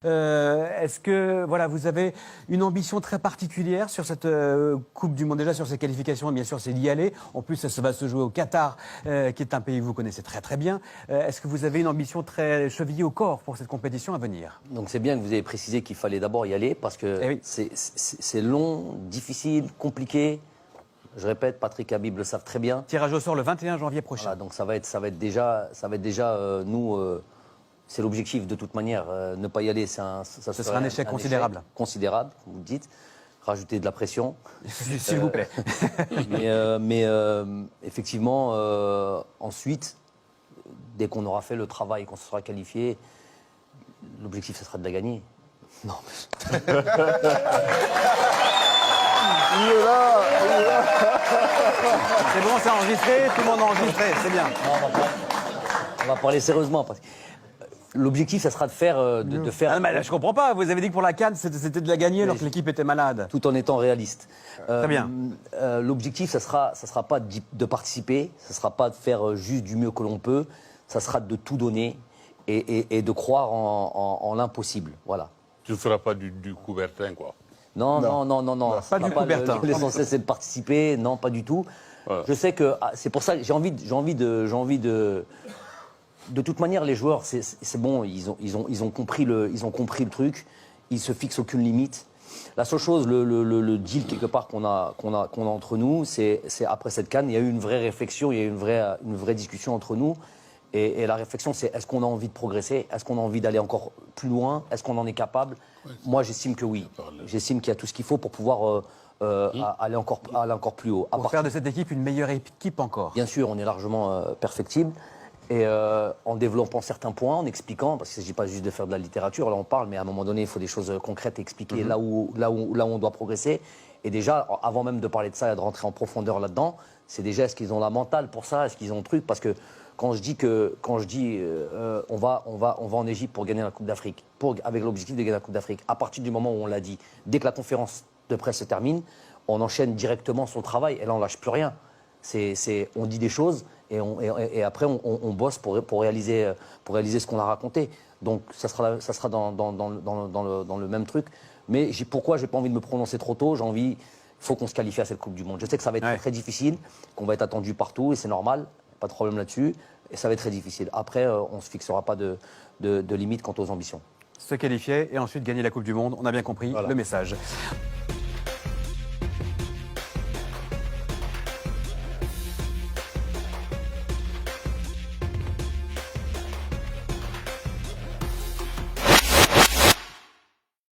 Est-ce que voilà, vous avez une ambition très particulière sur cette Coupe du Monde, déjà sur ces qualifications, et bien sûr c'est d'y aller. En plus, ça va se jouer au Qatar, qui est un pays que vous connaissez très très bien. Est-ce que vous avez une ambition très chevillée au corps pour cette compétition à venir? Donc c'est bien que vous ayez précisé qu'il fallait d'abord y aller parce que oui. c'est long, difficile, compliqué. Je répète, Patrick et Habib le savent très bien. Tirage au sort le 21 janvier prochain. Voilà, donc ça va être déjà nous. C'est l'objectif de toute manière. Ne pas y aller, Ce sera un échec considérable. Considérable, comme vous dites. Rajouter de la pression. S'il vous plaît. mais effectivement, ensuite, dès qu'on aura fait le travail, qu'on se sera qualifié, l'objectif, ce sera de la gagner. Non. Il est là. C'est bon, c'est enregistré, tout le monde a enregistré, c'est bien. Non, on va parler sérieusement. Parce que l'objectif, ça sera de faire... Ah, mais là, je comprends pas, vous avez dit que pour la CAN, c'était de la gagner alors que l'équipe était malade. Tout en étant réaliste. Très bien. L'objectif, ça sera pas de participer, ça sera pas de faire juste du mieux que l'on peut, ça sera de tout donner et de croire en l'impossible. Voilà. Tu ne feras pas du Coubertin, quoi. Non. Pas du Coubertin. L'essentiel, c'est de participer. Non, pas du tout. Ouais. Je sais que c'est pour ça que j'ai envie de... De toute manière, les joueurs, c'est bon, ils ont compris le truc. Ils se fixent aucune limite. La seule chose, le deal quelque part qu'on a entre nous, c'est après cette CAN, il y a eu une vraie réflexion, il y a eu une vraie discussion entre nous. Et la réflexion, c'est est-ce qu'on a envie de progresser? Est-ce qu'on a envie d'aller encore plus loin? Est-ce qu'on en est capable? Moi, j'estime que oui. J'estime qu'il y a tout ce qu'il faut pour pouvoir aller encore plus haut. Pour faire de cette équipe une meilleure équipe encore. Bien sûr, on est largement perfectible. Et en développant certains points, en expliquant, parce qu'il ne s'agit pas juste de faire de la littérature, là on parle, mais à un moment donné, il faut des choses concrètes et expliquer là où on doit progresser. Et déjà, avant même de parler de ça et de rentrer en profondeur là-dedans, c'est déjà est-ce qu'ils ont la mentale pour ça, est-ce qu'ils ont le truc? Parce que quand je dis on va en Égypte pour gagner la Coupe d'Afrique, avec l'objectif de gagner la Coupe d'Afrique, à partir du moment où on l'a dit, dès que la conférence de presse se termine, on enchaîne directement son travail et là on lâche plus rien. On dit des choses et après on bosse pour réaliser ce qu'on a raconté. Donc ça sera dans le même truc. Mais pourquoi j'ai pas envie de me prononcer trop tôt? Il faut qu'on se qualifie à cette Coupe du Monde. Je sais que ça va être très difficile, qu'on va être attendu partout et c'est normal, pas de problème là-dessus. Et ça va être très difficile. Après, on ne se fixera pas de limite quant aux ambitions. Se qualifier et ensuite gagner la Coupe du Monde, on a bien compris le message.